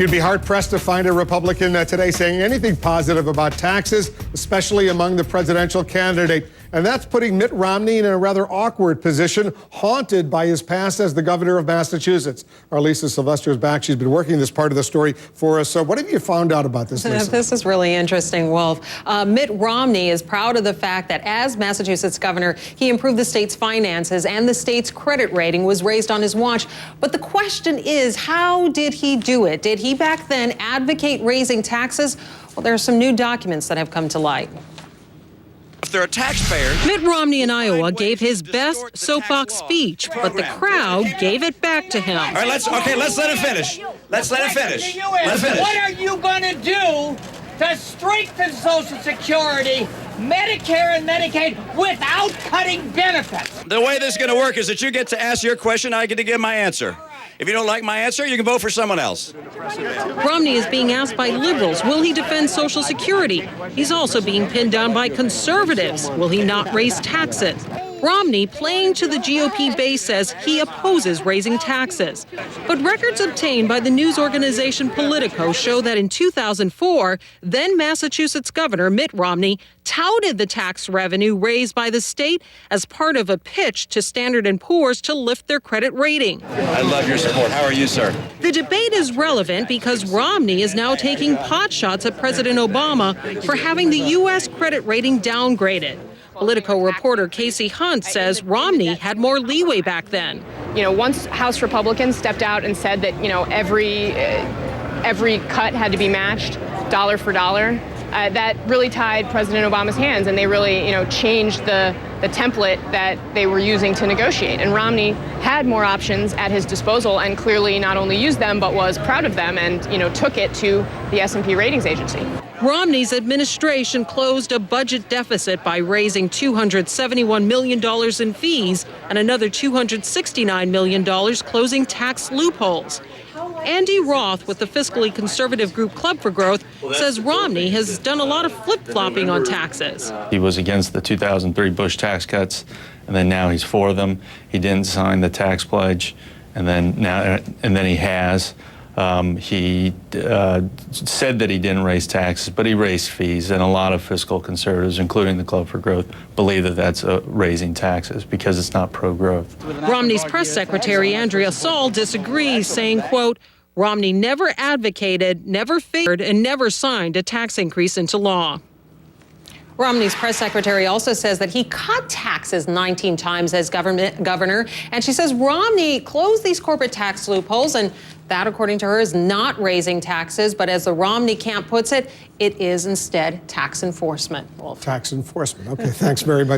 You'd be hard-pressed to find a Republican today saying anything positive about taxes, especially among the presidential candidate. And that's putting Mitt Romney in a rather awkward position, haunted by his past as the governor of Massachusetts. Our Lisa Sylvester is back. She's been working this part of the story for us. So what have you found out about this, Lisa? This is really interesting, Wolf. Mitt Romney is proud of the fact that as Massachusetts governor, he improved the state's finances and the state's credit rating was raised on his watch. But the question is, how did he do it? Did he back then advocate raising taxes? Well, there are some new documents that have come to light. If they're a taxpayer. Mitt Romney in Iowa gave his best soapbox speach, but the crowd gave it back to him. All right, let's let it finish. Let's let it finish. What are you going to do to strengthen Social Security, Medicare, and Medicaid without cutting benefits? The way this is going to work is that you get to ask your question, I get to give my answer. If you don't like my answer, you can vote for someone else. Romney is being asked by liberals, will he defend Social Security? He's also being pinned down by conservatives. Will he not raise taxes? Romney, playing to the GOP base, says he opposes raising taxes. But records obtained by the news organization Politico show that in 2004, then Massachusetts Governor Mitt Romney touted the tax revenue raised by the state as part of a pitch to Standard & Poor's to lift their credit rating. I love your support. How are you, sir? The debate is relevant because Romney is now taking potshots at President Obama for having the U.S. credit rating downgraded. Politico reporter Casey Hunt says Romney had more leeway back then. You know, once House Republicans stepped out and said that, you know, every cut had to be matched dollar for dollar, that really tied President Obama's hands, and they really, you know, changed the template that they were using to negotiate. And Romney had more options at his disposal and clearly not only used them, but was proud of them and, you know, took it to the S&P ratings agency. Romney's administration closed a budget deficit by raising $271 million in fees and another $269 million closing tax loopholes. Andy Roth with the fiscally conservative group Club for Growth says Romney has done a lot of flip-flopping on taxes. He was against the 2003 Bush tax cuts, and then now he's for them. He didn't sign the tax pledge, and then he has. He said that he didn't raise taxes, but he raised fees, and a lot of fiscal conservatives, including the Club for Growth, believe that that's raising taxes because it's not pro-growth. Romney's press secretary, Andrea Saul, disagrees, saying, quote, Romney never advocated, never favored, and never signed a tax increase into law. Romney's press secretary also says that he cut taxes 19 times as governor, and she says Romney closed these corporate tax loopholes, and that, according to her, is not raising taxes, but as the Romney camp puts it, it is instead tax enforcement. Tax enforcement. Okay, thanks very much.